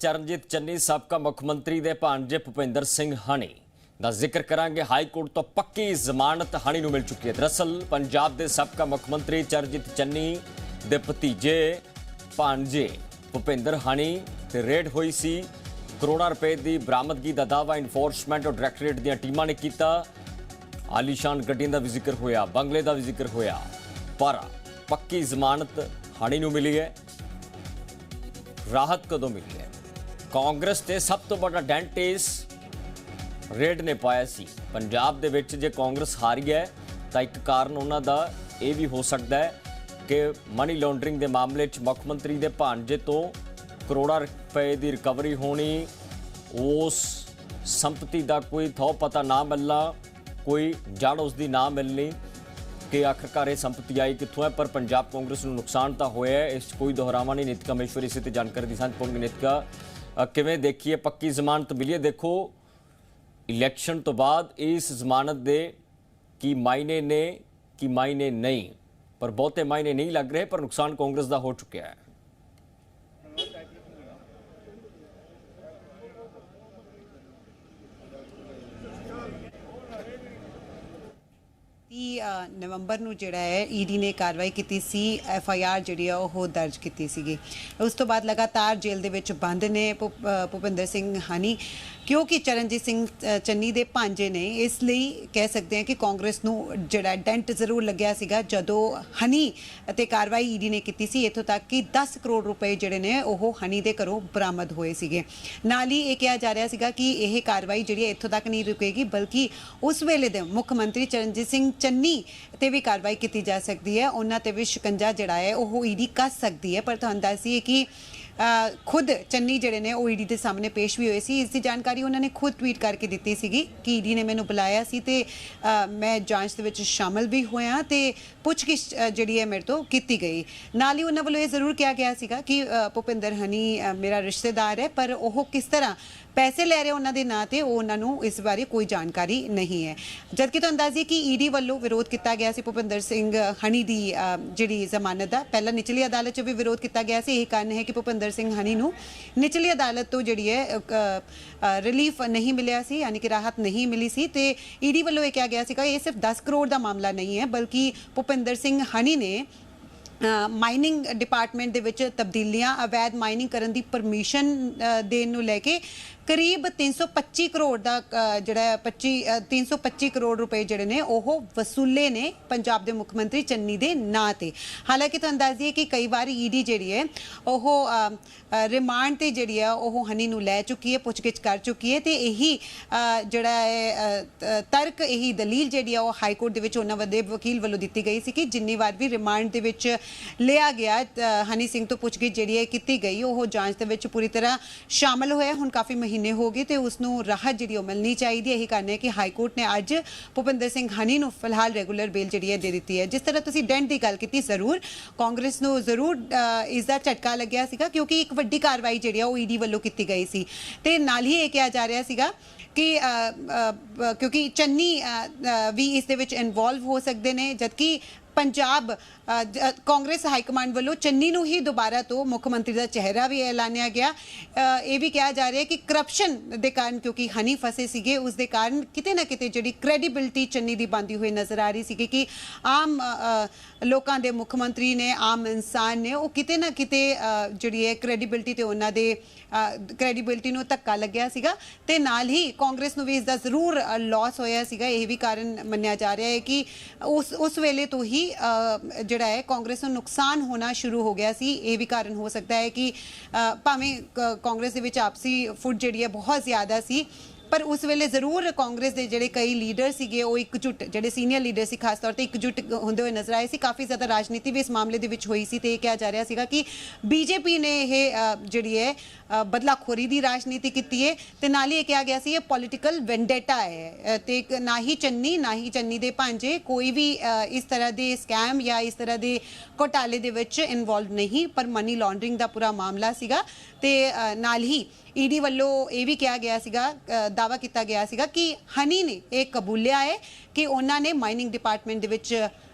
चरणजीत चन्नी साबका मुख्यमंत्री दे भांजे भुपिंदर सिंह हानी ਦਾ ਜ਼ਿਕਰ ਕਰਾਂਗੇ। ਹਾਈ ਕੋਰਟ ਤੋਂ ਪੱਕੀ ਜ਼ਮਾਨਤ ਹਾਨੀ ਨੂੰ ਮਿਲ ਚੁੱਕੀ ਹੈ। ਦਰਅਸਲ ਪੰਜਾਬ ਦੇ ਸਾਬਕਾ ਮੁੱਖ ਮੰਤਰੀ ਚਰਨਜੀਤ ਚੰਨੀ ਦੇ ਭਤੀਜੇ ਭਾਂਜੇ ਭੁਪਿੰਦਰ ਹਾਨੀ ਤੇ ਰੇਡ ਹੋਈ ਸੀ। ਕਰੋੜਾਂ ਰੁਪਏ ਦੀ ਬਰਾਮਦਗੀ ਦਾ ਦਾਅਵਾ ਇਨਫੋਰਸਮੈਂਟ ਔਰ ਡਾਇਰੈਕਟੋਰੇਟ ਦੀਆਂ ਟੀਮਾਂ ਨੇ ਕੀਤਾ। ਆਲੀਸ਼ਾਨ ਗੱਡੀਆਂ ਦਾ ਵੀ ਜ਼ਿਕਰ ਹੋਇਆ, ਬੰਗਲੇ ਦਾ ਵੀ ਜ਼ਿਕਰ ਹੋਇਆ, ਪਰ ਪੱਕੀ ਜ਼ਮਾਨਤ ਹਾਨੀ ਨੂੰ ਮਿਲੀ ਹੈ। ਰਾਹਤ ਕਦੋਂ ਮਿਲੀ ਹੈ? ਕਾਂਗਰਸ ਤੇ ਸਭ ਤੋਂ ਵੱਡਾ ਡੈਂਟ ਇਸ रेड ने पाया सी। पंजाब दे विच जे कांग्रेस हारी है तो एक कारण उन्हों का यह भी हो सकता है कि मनी लॉन्ड्रिंग के मामले मुख्यमंत्री के भांजे तो करोड़ों रुपए की रिकवरी होनी, उस संपत्ति का कोई थौ पता ना मिलना, कोई जड़ उसकी ना मिलनी कि आखिरकार ये संपत्ति आई कितों है। पर पंजाब कांग्रेस को नुकसान तो होया है, इस कोई दोहरावा नहीं। नीतिका महेश्वरी इस जानकारी की सांझ पाऊंगी। नीतिका, किवें देखिए पक्की जमानत मिली है? देखो इलैक्शन तो बाद इस जमानत दे की मायने ने की मायने नहीं, पर बहुते मायने नहीं लग रहे, पर नुकसान कांग्रेस का हो चुका है। नवंबर ਨੂੰ ਜਿਹੜਾ ਹੈ ਈਡੀ ਨੇ ਕਾਰਵਾਈ ਕੀਤੀ ਸੀ। FIR ਜਿਹੜੀ ਆ ਉਹ ਦਰਜ ਕੀਤੀ ਸੀਗੀ। ਉਸ ਤੋਂ ਬਾਅਦ ਲਗਾਤਾਰ ਜੇਲ੍ਹ ਦੇ ਵਿੱਚ ਬੰਦ ਨੇ ਭੁਪਿੰਦਰ ਸਿੰਘ ਹਾਨੀ, क्योंकि चरणजीत सिंह चन्नी दे भांजे ने। इसलिए कह सकते हैं कि कांग्रेस नूं जिहड़ा डेंट जरूर लग्या सीगा जदों हनी ते कार्रवाई ईडी ने कीती सी। इत्थों तक कि 10 करोड़ रुपए जिहड़े ने ओह हनी दे घरों बरामद होए सीगे। नाल ही ये कहा जा रहा सीगा कि यह कार्रवाई जिहड़ी इत्थों तक नहीं रुकेगी, बल्कि उस वेले दे मुख मंत्री चरणजीत सिंह चन्नी ते भी कार्रवाई की जा सकती है, उन्हां ते भी शिकंजा जिहड़ा है ओह ईडी कस सकती है। पर तुहानूं दस दईए कि खुद चन्नी जिहड़े ने वो ईडी के सामने पेश भी हुए सी। इसकी जानकारी उन्होंने खुद ट्वीट करके दी सी कि ईडी ने मैनू बुलाया सी ते मैं जांच दे विच शामिल भी होया ते पुछगिछ जिहड़ी है मेरे तो कीती गई। नाल ही उन्हां वल्लों ये जरूर कहा गया सीगा कि भुपिंदर हनी मेरा रिश्तेदार है, पर वह किस तरह पैसे लै रहे उन्होंने नाँ ते उन्होंने इस बारे कोई जानकारी नहीं है। जबकि तो अंदाजे कि ईडी वालों विरोध किया गया सी भुपिंदर सिंह हनी की जिहड़ी जमानत का। पहला निचली अदालत च भी विरोध किया गया सी। यही कारण है कि भुपिंदर सिंह हनी नूं निचली अदालत तो जिहड़ी है रिलीफ नहीं मिलिया सी, यानी कि राहत नहीं मिली सी। ते ईडी वालों ये कहा गया सीगा ये सिर्फ 10 करोड़ का मामला नहीं है, बल्कि भुपिंदर सिंह हनी ने माइनिंग डिपार्टमेंट दे विच तब्दीलियां, अवैध माइनिंग करन दी परमिशन देण नूं लैके करीब 325 करोड़ का जिहड़ा 325 करोड़ रुपए जिहड़े ने ओह वसूले ने पंजाब के मुख्यमंत्री चन्नी दे नाँ ते। हालांकि तो अंदाजी है कि कई बार ईडी जिहड़ी है ओह रिमांड ते जिहड़ी है ओह हनी नूं लै चुकी है, पुछगिछ कर चुकी है। तो यही जिहड़ा है तर्क, यही दलील जिहड़ी है ओह हाई कोर्ट दे विच उन्हां दे वकील वल्लों दित्ती गई सी कि जिन्नी बार भी रिमांड दे विच लिया गया हनी सिंह तो पुछगिछ जिहड़ी है कीती गई, ओह जांच दे विच पूरी तरह शामिल होया। हुण काफ़ी महीने हो गए तो उसनूं राहत जिहड़ी मिलनी चाहिए। यही कारण है कि हाई कोर्ट ने अज भुपिंदर सिंह हनी नूं फिलहाल रेगूलर बेल जिहड़ी है दे दी है। जिस तरह तुसीं डेंट की गल की, जरूर कांग्रेस नूं जरूर इसका झटका लग्या सीगा, क्योंकि एक वड्डी कार्रवाई जिहड़ी है ईडी वल्लों की गई सी। ते नाल ही ये कहा जा रहा सीगा कि क्योंकि चन्नी भी इस दे विच इनवॉल्व हो सकते हैं, जबकि पंजाब कांग्रेस हाईकमांड वालों चन्नी नूं ही दोबारा तो मुख्यमंत्री का चेहरा भी ऐलानिया गया। ये भी कहा जा रहा है कि करप्शन के कारण, क्योंकि हनी फसे सीगे, उस दे कारण किते ना किते जिहड़ी क्रेडिबिलिटी चन्नी की बनती हुई नज़र आ रही सी कि आम लोगों के मुख्यमंत्री ने, आम इंसान ने, वो किते ना किते जिहड़ी है क्रेडिबिलिटी ते उन्हां दे क्रेडिबिलिटी नूं धक्का लग्या सीगा। ते नाल ही कांग्रेस नूं भी इसका जरूर लॉस होया सीगा। यह भी कारण मन्निया जा रहा है कि उस वेले तो ही जिहड़ा है कांग्रेस को नुकसान होना शुरू हो गया सी। ये भी कारण हो सकता है कि भावें कांग्रेस दे विच आपसी फुट जिहड़ी है बहुत ज़्यादा सी, पर उस वेले जरूर कांग्रेस के जिहड़े कई लीडर सीगे वो एकजुट, जिहड़े सीनियर लीडर सी खास तौर पर एकजुट होंदे हुए नजर आए सी। काफ़ी ज़्यादा राजनीति भी इस मामले दे विच होई सी। ते कहा जा रहा सीगा कि बीजेपी ने यह जिहड़ी है बदलाखोरी की राजनीति की है। ते नाल ही कहा गया सी ये पॉलिटिकल वेंडेटा है। ते ना ही चन्नी दे भांजे कोई भी इस तरह के स्कैम या इस तरह के घोटाले दे विच इनवॉल्व नहीं, पर मनी लॉन्ड्रिंग का पूरा मामला सीगा। ते नाल ही ईडी वालों ये भी कहा गया सीगा, दावा किया गया सीगा कि हनी ने यह कबूलिया है कि उन्होंने माइनिंग डिपार्टमेंट दे विच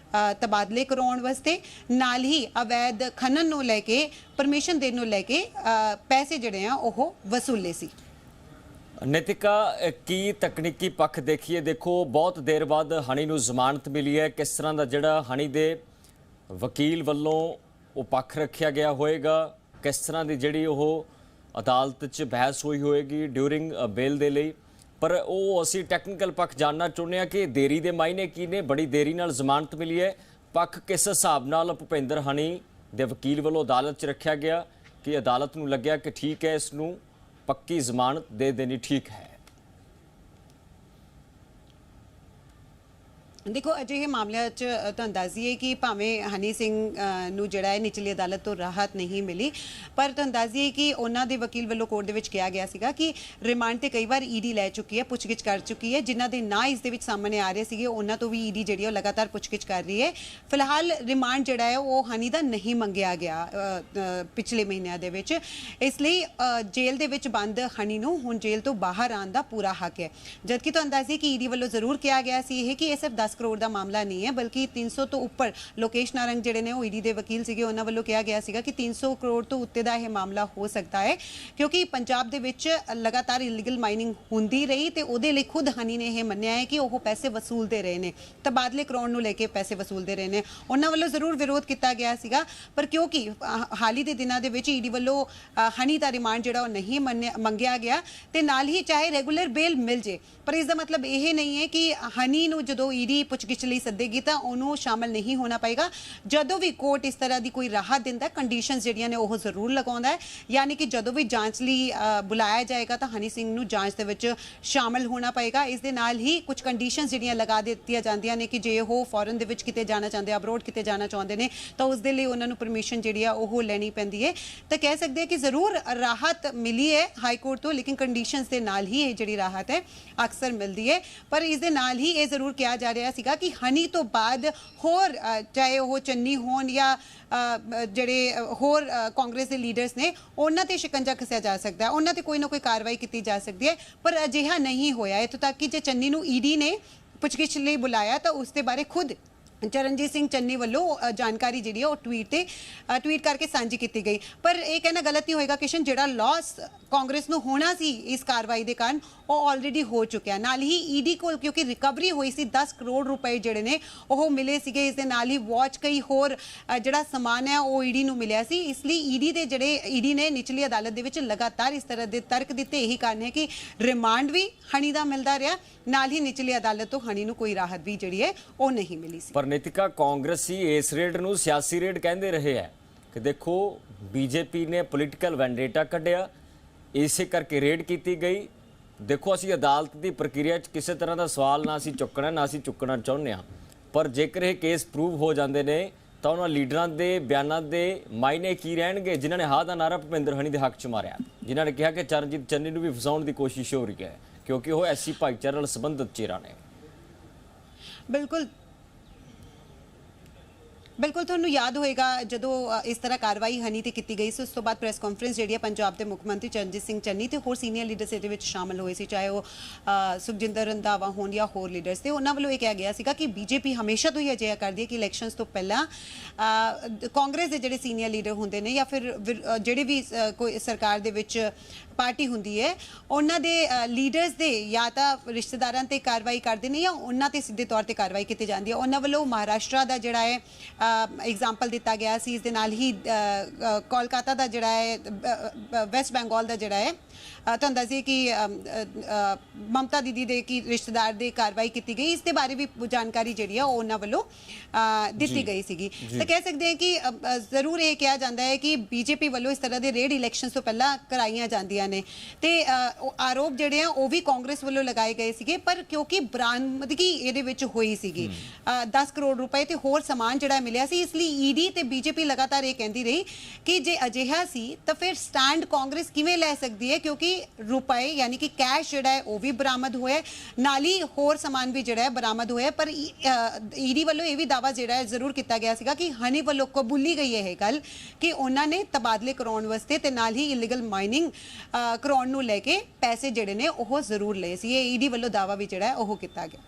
ਤਬਾਦਲੇ ਕਰਾਉਣ ਵਾਸਤੇ, ਨਾਲ ਹੀ ਅਵੈਧ ਖਨਨ ਨੂੰ ਲੈ ਕੇ, ਪਰਮਿਸ਼ਨ ਦੇਣ ਨੂੰ ਲੈ ਕੇ ਪੈਸੇ ਜਿਹੜੇ ਆ ਉਹ ਵਸੂਲੇ ਸੀ। ਨਿਤਿਕਾ, ਕੀ ਤਕਨੀਕੀ ਪੱਖ ਦੇਖੀਏ? ਦੇਖੋ, ਬਹੁਤ ਦੇਰ ਬਾਅਦ ਹਨੀ ਨੂੰ ਜ਼ਮਾਨਤ ਮਿਲੀ ਹੈ। ਕਿਸ ਤਰ੍ਹਾਂ ਦਾ ਜਿਹੜਾ ਹਨੀ ਦੇ ਵਕੀਲ ਵੱਲੋਂ ਉਹ ਪੱਖ ਰੱਖਿਆ ਗਿਆ ਹੋਏਗਾ, ਕਿਸ ਤਰ੍ਹਾਂ ਦੀ ਜਿਹੜੀ ਉਹ ਅਦਾਲਤ 'ਚ ਬਹਿਸ ਹੋਈ ਹੋਏਗੀ ਡਿਊਰਿੰਗ ਬੇਲ ਦੇ ਲਈ, ਪਰ ਉਹ ਅਸੀਂ ਟੈਕਨੀਕਲ ਪੱਖ ਜਾਣਨਾ ਚਾਹੁੰਦੇ ਹਾਂ ਕਿ ਦੇਰੀ ਦੇ ਮਾਇਨੇ ਕੀ ਨੇ? ਬੜੀ ਦੇਰੀ ਨਾਲ ਜ਼ਮਾਨਤ ਮਿਲੀ ਹੈ, ਪੱਖ ਕਿਸ ਹਿਸਾਬ ਨਾਲ ਭੁਪਿੰਦਰ ਹਨੀ ਦੇ ਵਕੀਲ ਵੱਲੋਂ ਅਦਾਲਤ 'ਚ ਰੱਖਿਆ ਗਿਆ ਕਿ ਅਦਾਲਤ ਨੂੰ ਲੱਗਿਆ ਕਿ ਠੀਕ ਹੈ, ਇਸ ਨੂੰ ਪੱਕੀ ਜ਼ਮਾਨਤ ਦੇ ਦੇਣੀ ਠੀਕ ਹੈ? ਦੇਖੋ, ਅਜਿਹੇ ਮਾਮਲਿਆਂ 'ਚ ਤੁਹਾਨੂੰ ਦੱਸ ਦਈਏ ਕਿ ਭਾਵੇਂ ਹਨੀ ਸਿੰਘ ਨੂੰ ਜਿਹੜਾ ਹੈ ਨਿਚਲੀ ਅਦਾਲਤ ਤੋਂ ਰਾਹਤ ਨਹੀਂ ਮਿਲੀ, ਪਰ ਤੁਹਾਨੂੰ ਦੱਸ ਦਈਏ ਕਿ ਉਹਨਾਂ ਦੇ ਵਕੀਲ ਵੱਲੋਂ ਕੋਰਟ ਦੇ ਵਿੱਚ ਕਿਹਾ ਗਿਆ ਸੀਗਾ ਕਿ ਰਿਮਾਂਡ ਤੇ ਕਈ ਵਾਰ ਈਡੀ ਲੈ ਚੁੱਕੀ ਹੈ, ਪੁੱਛਗਿੱਛ ਕਰ ਚੁੱਕੀ ਹੈ। ਜਿਨ੍ਹਾਂ ਦੇ ਨਾਂ ਇਸ ਦੇ ਵਿੱਚ ਸਾਹਮਣੇ ਆ ਰਹੇ ਸੀਗੇ ਉਹਨਾਂ ਤੋਂ ਵੀ ਈਡੀ ਜਿਹੜੀ ਉਹ ਲਗਾਤਾਰ ਪੁੱਛਗਿੱਛ ਕਰ ਰਹੀ ਹੈ। ਫਿਲਹਾਲ ਰਿਮਾਂਡ ਜਿਹੜਾ ਹੈ ਉਹ ਹਨੀ ਦਾ ਨਹੀਂ ਮੰਗਿਆ ਗਿਆ ਪਿਛਲੇ ਮਹੀਨਿਆਂ ਦੇ ਵਿੱਚ, ਇਸ ਲਈ ਜੇਲ੍ਹ ਦੇ ਵਿੱਚ ਬੰਦ ਹਨੀ ਨੂੰ ਹੁਣ ਜੇਲ੍ਹ ਤੋਂ ਬਾਹਰ ਆਉਣ ਦਾ ਪੂਰਾ ਹੱਕ ਹੈ। ਜਦਕਿ ਤੁਹਾਨੂੰ ਦੱਸ ਦਈਏ ਕਿ ਈਡੀ ਵੱਲੋਂ ਜ਼ਰੂਰ ਕਿਹਾ ਗਿਆ ਸੀ ਇਹ ਕਿ ਇਹ ਸਿਰਫ 10 ਕਰੋੜ ਦਾ ਮਾਮਲਾ ਨਹੀਂ ਹੈ, ਬਲਕਿ 300 ਤੋਂ ਉੱਪਰ ਲੋਕੇਸ਼ ਨਾਰੰਗ ਜਿਹੜੇ ਨੇ ਉਹ ਈਡੀ ਦੇ ਵਕੀਲ ਸੀਗੇ, ਉਹਨਾਂ ਵੱਲੋਂ ਕਿਹਾ ਗਿਆ ਸੀਗਾ ਕਿ 300 ਕਰੋੜ ਤੋਂ ਉੱਤੇ ਦਾ ਇਹ ਮਾਮਲਾ ਹੋ ਸਕਦਾ ਹੈ, ਕਿਉਂਕਿ ਪੰਜਾਬ ਦੇ ਵਿੱਚ ਲਗਾਤਾਰ ਇਲੀਗਲ ਮਾਈਨਿੰਗ ਹੁੰਦੀ ਰਹੀ ਤੇ ਉਹਦੇ ਲਈ ਖੁਦ ਹਨੀ ਨੇ ਇਹ ਮੰਨਿਆ ਹੈ ਕਿ ਉਹ ਪੈਸੇ ਵਸੂਲਦੇ ਰਹੇ ਨੇ, ਤਬਾਦਲੇ ਕਰਾਉਣ ਨੂੰ ਲੈ ਕੇ ਪੈਸੇ ਵਸੂਲਦੇ ਰਹੇ ਨੇ। ਉਹਨਾਂ ਵੱਲੋਂ ਜ਼ਰੂਰ ਵਿਰੋਧ ਕੀਤਾ ਗਿਆ ਸੀਗਾ, ਪਰ ਕਿਉਂਕਿ ਹਾਲ ਹੀ ਦੇ ਦਿਨਾਂ ਦੇ ਵਿੱਚ ਈਡੀ ਵੱਲੋਂ ਹਨੀ ਦਾ ਰਿਮਾਂਡ ਜਿਹੜਾ ਉਹ ਨਹੀਂ ਮੰਗਿਆ ਗਿਆ ਤੇ ਨਾਲ ਹੀ ਚਾਹੇ ਰੈਗੂਲਰ ਬੇਲ ਮਿਲ ਜੇ, ਪਰ ਇਸ ਦਾ ਮਤਲਬ ਇਹ ਨਹੀਂ ਹੈ ਕਿ ਹਨੀ ਨੂੰ ਜਦੋਂ ਈਡੀ ਪੁੱਛਗਿੱਛ ਲਈ ਸੱਦੇਗੀ ਤਾਂ ਉਹਨੂੰ ਸ਼ਾਮਲ ਨਹੀਂ ਹੋਣਾ ਪਏਗਾ। ਜਦੋਂ ਵੀ ਕੋਰਟ ਇਸ ਤਰ੍ਹਾਂ ਦੀ ਕੋਈ ਰਾਹਤ ਦਿੰਦਾ, ਕੰਡੀਸ਼ਨਸ ਜਿਹੜੀਆਂ ਨੇ ਉਹ ਜ਼ਰੂਰ ਲਗਾਉਂਦਾ ਹੈ, ਯਾਨੀ ਕਿ ਜਦੋਂ ਵੀ ਜਾਂਚ ਲਈ ਬੁਲਾਇਆ ਜਾਏਗਾ ਤਾਂ ਹਨੀ ਸਿੰਘ ਨੂੰ ਜਾਂਚ ਦੇ ਵਿੱਚ ਸ਼ਾਮਲ ਹੋਣਾ ਪਏਗਾ। ਇਸ ਦੇ ਨਾਲ ਹੀ ਕੁਝ ਕੰਡੀਸ਼ਨਸ ਜਿਹੜੀਆਂ ਲਗਾ ਦਿੱਤੀਆਂ ਜਾਂਦੀਆਂ ਨੇ ਕਿ ਜੇ ਉਹ ਫੋਰਨ ਦੇ ਵਿੱਚ ਕਿਤੇ ਜਾਣਾ ਚਾਹੁੰਦੇ, ਅਬਰੋਡ ਕਿਤੇ ਜਾਣਾ ਚਾਹੁੰਦੇ ਨੇ ਤਾਂ ਉਸ ਦੇ ਲਈ ਉਹਨਾਂ ਨੂੰ ਪਰਮਿਸ਼ਨ ਜਿਹੜੀ ਆ ਉਹ ਲੈਣੀ ਪੈਂਦੀ ਹੈ। ਤਾਂ ਕਹਿ ਸਕਦੇ ਹਾਂ ਕਿ ਜ਼ਰੂਰ ਰਾਹਤ ਮਿਲੀ ਹੈ ਹਾਈ ਕੋਰਟ ਤੋਂ, ਲੇਕਿਨ ਕੰਡੀਸ਼ਨਸ ਦੇ ਨਾਲ ਹੀ ਇਹ ਜਿਹੜੀ ਰਾਹਤ ਹੈ ਅਕਸਰ ਮਿਲਦੀ ਹੈ। ਪਰ ਇਸ ਦੇ ਨਾਲ ਹੀ ਇਹ ਜ਼ਰੂਰ ਕਿਹਾ ਜਾ ਰਿਹਾ ਸੀਗਾ ਕਿ ਹਨੀ ਤੋਂ ਬਾਅਦ ਹੋਰ ਚਾਹੇ ਉਹ ਚੰਨੀ ਹੋਣ ਜਾਂ ਜਿਹੜੇ ਹੋਰ ਕਾਂਗਰਸ ਦੇ ਲੀਡਰਸ ਨੇ ਉਹਨਾਂ ਤੇ ਸ਼ਿਕੰਜਾ ਕੱਸਿਆ ਜਾ ਸਕਦਾ ਹੈ, ਉਹਨਾਂ ਤੇ ਕੋਈ ਨਾ ਕੋਈ ਕਾਰਵਾਈ ਕੀਤੀ ਜਾ ਸਕਦੀ ਹੈ, ਪਰ ਅਜਿਹਾ ਨਹੀਂ ਹੋਇਆ। ਇੱਥੋਂ ਤੱਕ ਕਿ ਜੇ ਚੰਨੀ ਨੂੰ ਈਡੀ ਨੇ ਪੁੱਛਗਿੱਛ ਲਈ ਬੁਲਾਇਆ ਤਾਂ ਉਸ ਦੇ ਬਾਰੇ ਖੁਦ ਚਰਨਜੀਤ ਸਿੰਘ ਚੰਨੀ ਵੱਲੋਂ ਜਾਣਕਾਰੀ ਜਿਹੜੀ ਹੈ ਉਹ ਟਵੀਟ ਕਰਕੇ ਸਾਂਝੀ ਕੀਤੀ ਗਈ। ਪਰ ਇਹ ਕਹਿਣਾ ਗਲਤ ਨਹੀਂ ਹੋਏਗਾ ਕਿਸ਼ਨ, ਜਿਹੜਾ ਲਾਸ ਕਾਂਗਰਸ ਨੂੰ ਹੋਣਾ ਸੀ ਇਸ ਕਾਰਵਾਈ ਦੇ ਕਾਰਨ ਉਹ ਆਲਰੇਡੀ ਹੋ ਚੁੱਕਿਆ। ਨਾਲ ਹੀ ਈਡੀ ਕੋਲ ਕਿਉਂਕਿ ਰਿਕਵਰੀ ਹੋਈ ਸੀ 10 ਕਰੋੜ ਰੁਪਏ ਜਿਹੜੇ ਨੇ ਉਹ ਮਿਲੇ ਸੀਗੇ, ਇਸ ਦੇ ਨਾਲ ਹੀ ਵਾਚ ਕਈ ਹੋਰ ਜਿਹੜਾ ਸਮਾਨ ਹੈ ਉਹ ਈਡੀ ਨੂੰ ਮਿਲਿਆ ਸੀ। ਇਸ ਲਈ ਈਡੀ ਨੇ ਨਿਚਲੀ ਅਦਾਲਤ ਦੇ ਵਿੱਚ ਲਗਾਤਾਰ ਇਸ ਤਰ੍ਹਾਂ ਦੇ ਤਰਕ ਦਿੱਤੇ। ਇਹੀ ਕਾਰਨ ਹੈ ਕਿ ਰਿਮਾਂਡ ਵੀ ਹਨੀ ਦਾ ਮਿਲਦਾ ਰਿਹਾ, ਨਾਲ ਹੀ ਨਿਚਲੀ ਅਦਾਲਤ ਤੋਂ ਹਨੀ ਨੂੰ ਕੋਈ ਰਾਹਤ ਵੀ ਜਿਹੜੀ ਹੈ ਉਹ ਨਹੀਂ ਮਿਲੀ ਸੀ। ਨਿਤਿਕਾ, ਕਾਂਗਰਸੀ ਇਸ ਰੇਡ ਨੂੰ ਸਿਆਸੀ ਰੇਡ ਕਹਿੰਦੇ ਰਹੇ ਹੈ ਕਿ ਦੇਖੋ ਬੀਜੇਪੀ ਨੇ ਪੋਲੀਟੀਕਲ ਵੈਂਡੇਟਾ ਕੱਢਿਆ, ਇਸੇ ਕਰਕੇ ਰੇਡ ਕੀਤੀ ਗਈ। ਦੇਖੋ, ਅਸੀਂ ਅਦਾਲਤ ਦੀ ਪ੍ਰਕਿਰਿਆ 'ਚ ਕਿਸੇ ਤਰ੍ਹਾਂ ਦਾ ਸਵਾਲ ਨਾ ਅਸੀਂ ਚੁੱਕਣਾ, ਨਾ ਅਸੀਂ ਚੁੱਕਣਾ ਚਾਹੁੰਦੇ ਹਾਂ, ਪਰ ਜੇਕਰ ਇਹ ਕੇਸ ਪ੍ਰੂਵ ਹੋ ਜਾਂਦੇ ਨੇ ਤਾਂ ਉਹਨਾਂ ਲੀਡਰਾਂ ਦੇ ਬਿਆਨਾਂ ਦੇ ਮਾਇਨੇ ਕੀ ਰਹਿਣਗੇ ਜਿਨ੍ਹਾਂ ਨੇ ਹਾਂ ਦਾ ਨਾਰਾ ਭੁਪਿੰਦਰ ਹਨੀ ਦੇ ਹੱਕ 'ਚ ਮਾਰਿਆ, ਜਿਨ੍ਹਾਂ ਨੇ ਕਿਹਾ ਕਿ ਚਰਨਜੀਤ ਚੰਨੀ ਨੂੰ ਵੀ ਫਸਾਉਣ ਦੀ ਕੋਸ਼ਿਸ਼ ਹੋ ਰਹੀ ਹੈ ਕਿਉਂਕਿ ਉਹ ਐਸੀ ਭਾਈਚਾਰੇ ਨਾਲ ਸੰਬੰਧਿਤ ਚਿਹਰਾ ਨੇ। ਬਿਲਕੁਲ ਤੁਹਾਨੂੰ ਯਾਦ ਹੋਏਗਾ ਜਦੋਂ ਇਸ ਤਰ੍ਹਾਂ ਕਾਰਵਾਈ ਹਨੀ ਤੇ ਕੀਤੀ ਗਈ ਸੀ, ਉਸ ਤੋਂ ਬਾਅਦ ਪ੍ਰੈਸ ਕਾਨਫਰੰਸ ਜਿਹੜੀ ਹੈ ਪੰਜਾਬ ਦੇ ਮੁੱਖ ਮੰਤਰੀ ਚਰਨਜੀਤ ਸਿੰਘ ਚੰਨੀ ਤੇ ਹੋਰ ਸੀਨੀਅਰ ਲੀਡਰਸ ਇਹਦੇ ਵਿੱਚ ਸ਼ਾਮਲ ਹੋਏ ਸੀ, ਚਾਹੇ ਉਹ ਸੁਖਜਿੰਦਰ ਰੰਧਾਵਾ ਹੋਣ ਜਾਂ ਹੋਰ ਲੀਡਰਸ, ਤੇ ਉਹਨਾਂ ਵੱਲੋਂ ਇਹ ਕਿਹਾ ਗਿਆ ਸੀਗਾ ਕਿ ਬੀਜੇਪੀ ਹਮੇਸ਼ਾ ਤੋਂ ਹੀ ਅਜਿਹਾ ਕਰਦੀ ਹੈ ਕਿ ਇਲੈਕਸ਼ਨਸ ਤੋਂ ਪਹਿਲਾਂ ਕਾਂਗਰਸ ਦੇ ਜਿਹੜੇ ਸੀਨੀਅਰ ਲੀਡਰ ਹੁੰਦੇ ਨੇ ਜਾਂ ਫਿਰ ਜਿਹੜੇ ਵੀ ਕੋਈ ਸਰਕਾਰ ਦੇ ਵਿੱਚ ਪਾਰਟੀ ਹੁੰਦੀ ਹੈ ਉਹਨਾਂ ਦੇ ਲੀਡਰਸ ਦੇ ਜਾਂ ਤਾਂ ਰਿਸ਼ਤੇਦਾਰਾਂ ਤੇ ਕਾਰਵਾਈ ਕਰਦੇ ਨੇ ਜਾਂ ਉਹਨਾਂ ਤੇ ਸਿੱਧੇ ਤੌਰ ਤੇ ਕਾਰਵਾਈ ਕੀਤੀ ਜਾਂਦੀ ਹੈ। ਉਹਨਾਂ ਵੱਲੋਂ ਮਹਾਰਾਸ਼ਟਰ ਦਾ ਜਿਹੜਾ ਹੈ ਐਗਜ਼ਾਮਪਲ ਦਿੱਤਾ ਗਿਆ ਸੀ, ਇਸ ਦੇ ਨਾਲ ਹੀ ਕੋਲਕਾਤਾ ਦਾ ਜਿਹੜਾ ਹੈ, ਵੈਸਟ ਬੰਗਾਲ ਦਾ ਜਿਹੜਾ ਹੈ, ਤੁਹਾਨੂੰ ਦੱਸੀਏ ਕਿ ਮਮਤਾ ਦੀਦੀ ਦੇ ਕੀ ਰਿਸ਼ਤੇਦਾਰ ਦੇ ਕਾਰਵਾਈ ਕੀਤੀ ਗਈ, ਇਸ ਦੇ ਬਾਰੇ ਵੀ ਜਾਣਕਾਰੀ ਜਿਹੜੀ ਆ ਉਹਨਾਂ ਵੱਲੋਂ ਦਿੱਤੀ ਗਈ ਸੀਗੀ। ਤਾਂ ਕਹਿ ਸਕਦੇ ਹਾਂ ਕਿ ਜ਼ਰੂਰ ਇਹ ਕਿਹਾ ਜਾਂਦਾ ਹੈ ਕਿ ਬੀਜੇਪੀ ਵੱਲੋਂ ਇਸ ਤਰ੍ਹਾਂ ਦੇ ਰੇਡ ਇਲੈਕਸ਼ਨ ਤੋਂ ਪਹਿਲਾਂ ਕਰਾਈਆਂ ਜਾਂਦੀਆਂ ਨੇ ਤੇ ਆਰੋਪ ਜਿਹੜੇ ਆ ਉਹ ਵੀ ਕਾਂਗਰਸ ਵੱਲੋਂ ਲਗਾਏ ਗਏ ਸੀਗੇ, ਪਰ ਕਿਉਂਕਿ ਬਰਾਮਦਗੀ ਇਹਦੇ ਵਿੱਚ ਹੋਈ ਸੀਗੀ 10 ਕਰੋੜ ਰੁਪਏ ਤੇ ਹੋਰ ਸਮਾਨ ਜਿਹੜਾ ਮਿਲਿਆ ਸੀ, ਇਸ ਲਈ ਈਡੀ ਤੇ ਬੀਜੇਪੀ ਲਗਾਤਾਰ ਇਹ ਕਹਿੰਦੀ ਰਹੀ ਕਿ ਜੇ ਅਜਿਹਾ ਸੀ ਤਾਂ ਫਿਰ ਸਟੈਂਡ ਕਾਂਗਰਸ ਕਿਵੇਂ ਲੈ ਸਕਦੀ ਹੈ, ਕਿਉਂਕਿ ਰੁਪਏ ਯਾਨੀ ਕਿ ਕੈਸ਼ ਜਿਹੜਾ ਹੈ ਉਹ ਵੀ ਬਰਾਮਦ ਹੋਇਆ, ਨਾਲ ਹੀ ਹੋਰ ਸਮਾਨ ਵੀ ਜਿਹੜਾ ਹੈ ਬਰਾਮਦ ਹੋਇਆ। ਪਰ ਈਡੀ ਵੱਲੋਂ ਇਹ ਵੀ ਦਾਅਵਾ ਜਿਹੜਾ ਹੈ ਜ਼ਰੂਰ ਕੀਤਾ ਗਿਆ ਸੀਗਾ ਕਿ ਹਨੀ ਵੱਲੋਂ ਕਬੂਲੀ ਗਈ ਇਹ ਗੱਲ ਕਿ ਉਹਨਾਂ ਨੇ ਤਬਾਦਲੇ ਕਰਾਉਣ ਵਾਸਤੇ ਤੇ ਨਾਲ ਹੀ ਇਲੀਗਲ ਮਾਈਨਿੰਗ ਕਰਾਉਣ ਨੂੰ ਲੈ ਕੇ ਪੈਸੇ ਜਿਹੜੇ ਨੇ ਉਹ ਜ਼ਰੂਰ ਲਏ ਸੀ। ਇਹ ਈਡੀ ਵੱਲੋਂ ਦਾਅਵਾ ਵੀ ਜਿਹੜਾ ਹੈ ਉਹ ਕੀਤਾ ਗਿਆ।